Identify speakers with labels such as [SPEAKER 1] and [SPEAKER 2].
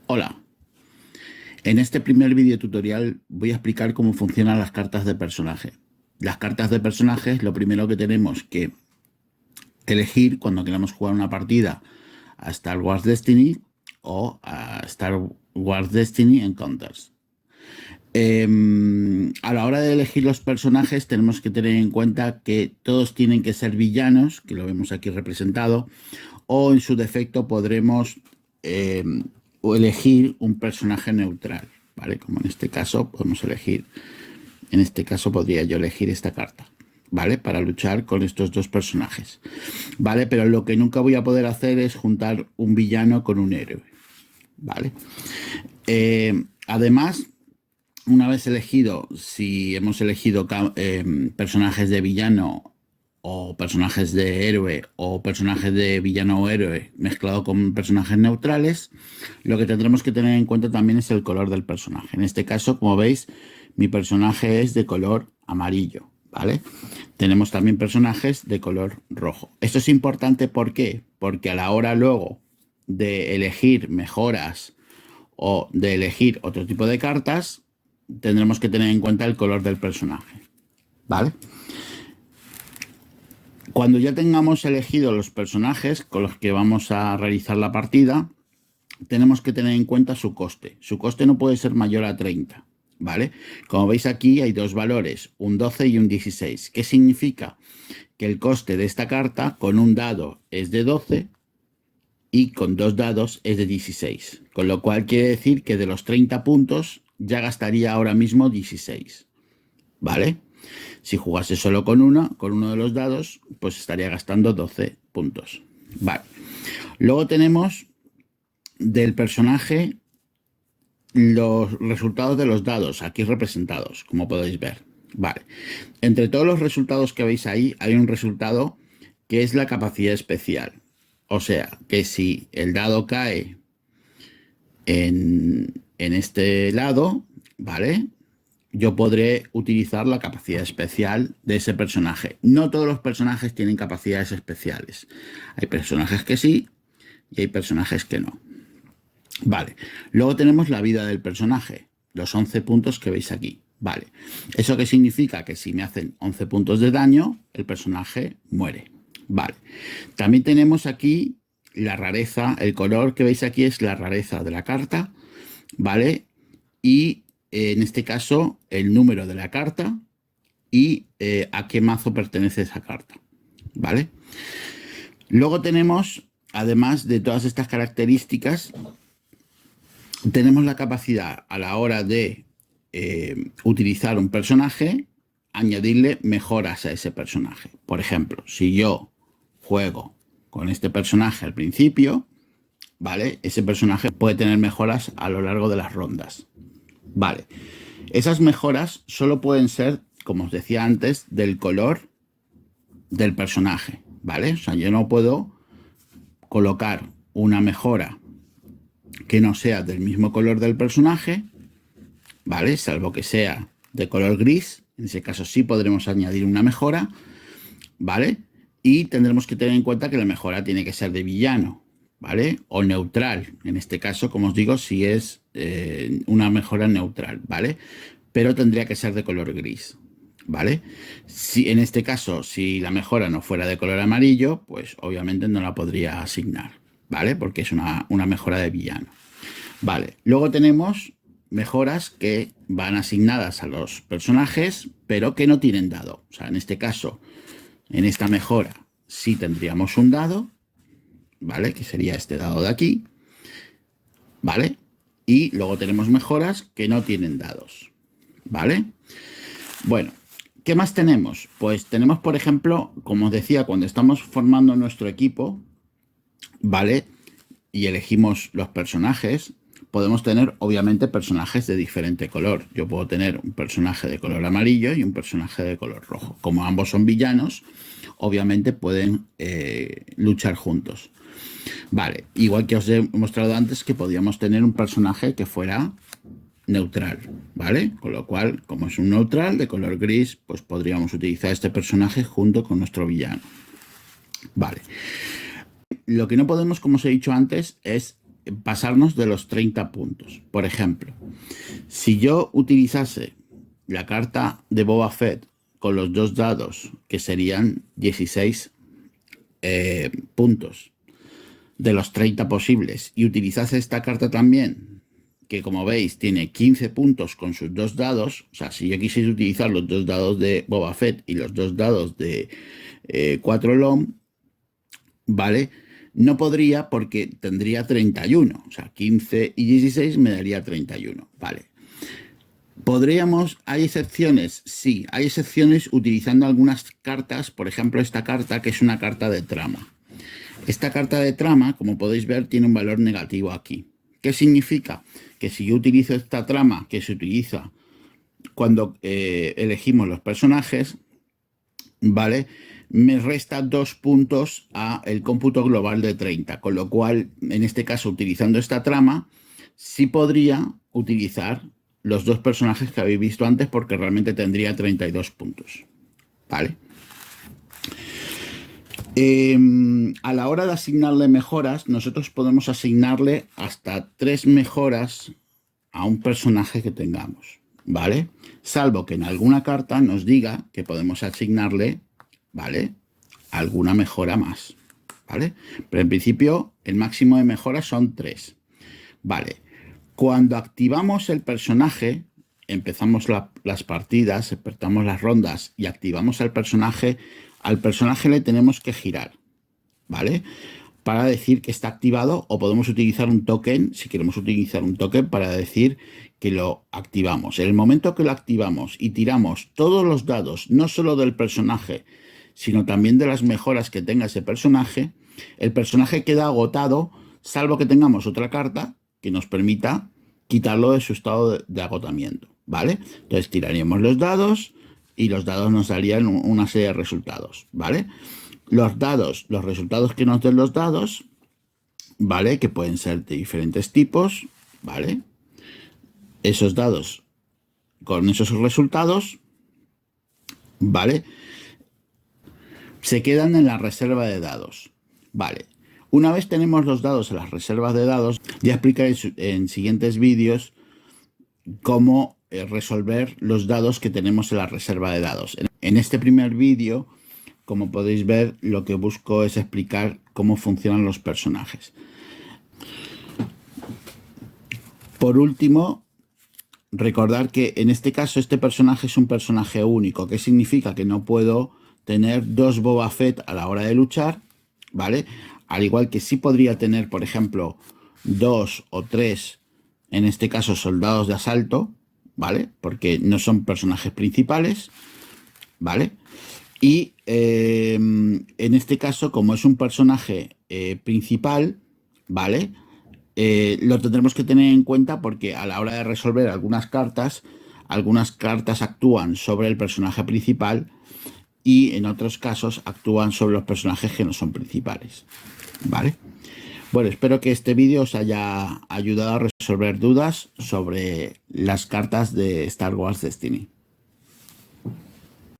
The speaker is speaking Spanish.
[SPEAKER 1] Hola, en este primer vídeo tutorial voy a explicar cómo funcionan las cartas de personaje. Las cartas de personajes, lo primero que tenemos que elegir cuando queramos jugar una partida a Star Wars Destiny o a Star Wars Destiny Encounters. A la hora de elegir los personajes tenemos que tener en cuenta que todos tienen que ser villanos, que lo vemos aquí representado, o en su defecto podremos o elegir un personaje neutral, ¿vale? Como en este caso podemos elegir, en este caso podría yo elegir esta carta, ¿vale? Para luchar con estos dos personajes, ¿vale? Pero lo que nunca voy a poder hacer es juntar un villano con un héroe, ¿vale? Además, una vez elegido, si hemos elegido personajes de villano o personajes de héroe o personajes de villano o héroe mezclado con personajes neutrales, lo que tendremos que tener en cuenta también es el color del personaje. En este caso, como veis, mi personaje es de color amarillo, ¿vale? Tenemos también personajes de color rojo. Esto es importante, ¿por qué? Porque a la hora luego de elegir mejoras o de elegir otro tipo de cartas, tendremos que tener en cuenta el color del personaje, ¿vale? Cuando ya tengamos elegido los personajes con los que vamos a realizar la partida, tenemos que tener en cuenta su coste. Su coste no puede ser mayor a 30, ¿vale? Como veis aquí hay dos valores, un 12 y un 16. ¿Qué significa? Que el coste de esta carta con un dado es de 12 y con dos dados es de 16. Con lo cual quiere decir que de los 30 puntos ya gastaría ahora mismo 16, ¿vale? Si jugase solo con uno de los dados, pues estaría gastando 12 puntos. Vale. Luego tenemos del personaje los resultados de los dados, aquí representados, como podéis ver. Vale. Entre todos los resultados que veis ahí, hay un resultado que es la capacidad especial. O sea, que si el dado cae en este lado, ¿vale? Yo podré utilizar la capacidad especial de ese personaje. No todos los personajes tienen capacidades especiales. Hay personajes que sí y hay personajes que no. Vale. Luego tenemos la vida del personaje, los 11 puntos que veis aquí. Vale. ¿Eso qué significa? Que si me hacen 11 puntos de daño, el personaje muere. Vale. También tenemos aquí la rareza, el color que veis aquí es la rareza de la carta, ¿vale? Y en este caso el número de la carta y a qué mazo pertenece esa carta, ¿vale? Luego tenemos, además de todas estas características, tenemos la capacidad a la hora de utilizar un personaje, añadirle mejoras a ese personaje. Por ejemplo, si yo juego con este personaje al principio, ¿vale? Ese personaje puede tener mejoras a lo largo de las rondas. Vale. Esas mejoras solo pueden ser, como os decía antes, del color del personaje, ¿vale? O sea, yo no puedo colocar una mejora que no sea del mismo color del personaje, ¿vale? Salvo que sea de color gris. En ese caso sí podremos añadir una mejora, ¿vale? Y tendremos que tener en cuenta que la mejora tiene que ser de villano, ¿vale? O neutral. En este caso, como os digo, si es una mejora neutral, ¿vale? Pero tendría que ser de color gris, ¿vale? Si en este caso, si la mejora no fuera de color amarillo, pues obviamente no la podría asignar, ¿vale? Porque es una mejora de villano. Vale, luego tenemos mejoras que van asignadas a los personajes, pero que no tienen dado. O sea, en este caso, en esta mejora sí tendríamos un dado, ¿vale? Que sería este dado de aquí, ¿vale? Y luego tenemos mejoras que no tienen dados, ¿vale? Bueno, ¿qué más tenemos? Pues tenemos, por ejemplo, como os decía, cuando estamos formando nuestro equipo, ¿vale? Y elegimos los personajes, podemos tener, obviamente, personajes de diferente color. Yo puedo tener un personaje de color amarillo y un personaje de color rojo. Como ambos son villanos, obviamente pueden luchar juntos. Vale, igual que os he mostrado antes que podíamos tener un personaje que fuera neutral, ¿vale? Con lo cual, como es un neutral de color gris, pues podríamos utilizar este personaje junto con nuestro villano. Vale. Lo que no podemos, como os he dicho antes, es pasarnos de los 30 puntos. Por ejemplo, si yo utilizase la carta de Boba Fett con los 2 dados, que serían 16 puntos de los 30 posibles, y utilizase esta carta también, que como veis tiene 15 puntos con sus 2 dados, o sea, si yo quisiese utilizar los 2 dados de Boba Fett y los 2 dados de 4 LOM, ¿vale? No podría porque tendría 31, o sea, 15 y 16 me daría 31, ¿vale? ¿Podríamos? ¿Hay excepciones? Sí, hay excepciones utilizando algunas cartas, por ejemplo esta carta que es una carta de trama. Esta carta de trama, como podéis ver, tiene un valor negativo aquí. ¿Qué significa? Que si yo utilizo esta trama que se utiliza cuando elegimos los personajes, ¿vale? Me resta 2 puntos a el cómputo global de 30, con lo cual, en este caso, utilizando esta trama, sí podría utilizar los 2 personajes que habéis visto antes porque realmente tendría 32 puntos, ¿vale? A la hora de asignarle mejoras, nosotros podemos asignarle hasta 3 mejoras a un personaje que tengamos, ¿vale? Salvo que en alguna carta nos diga que podemos asignarle, ¿vale?, alguna mejora más, ¿vale? Pero en principio el máximo de mejoras son 3, ¿vale? Cuando activamos el personaje, empezamos las partidas, empezamos las rondas y activamos al personaje le tenemos que girar, ¿vale?, para decir que está activado, o podemos utilizar un token, si queremos utilizar un token para decir que lo activamos. En el momento que lo activamos y tiramos todos los dados, no solo del personaje, sino también de las mejoras que tenga ese personaje, el personaje queda agotado, salvo que tengamos otra carta que nos permita quitarlo de su estado de agotamiento, ¿vale? Entonces tiraríamos los dados y los dados nos darían una serie de resultados, ¿vale? Los dados, los resultados que nos den los dados, ¿vale?, que pueden ser de diferentes tipos, ¿vale? Esos dados con esos resultados, ¿vale?, se quedan en la reserva de dados, ¿vale? Una vez tenemos los dados en las reservas de dados, ya explicaré en siguientes vídeos cómo resolver los dados que tenemos en la reserva de dados. En este primer vídeo, como podéis ver, lo que busco es explicar cómo funcionan los personajes. Por último, recordar que en este caso este personaje es un personaje único. ¿Qué significa? Que no puedo tener 2 Boba Fett a la hora de luchar, ¿vale? Al igual que sí podría tener, por ejemplo, 2 o 3, en este caso, soldados de asalto, ¿vale? Porque no son personajes principales, ¿vale? Y en este caso, como es un personaje principal, ¿vale?, lo tendremos que tener en cuenta porque a la hora de resolver algunas cartas actúan sobre el personaje principal y en otros casos actúan sobre los personajes que no son principales, ¿vale? Bueno, espero que este vídeo os haya ayudado a resolver dudas sobre las cartas de Star Wars Destiny.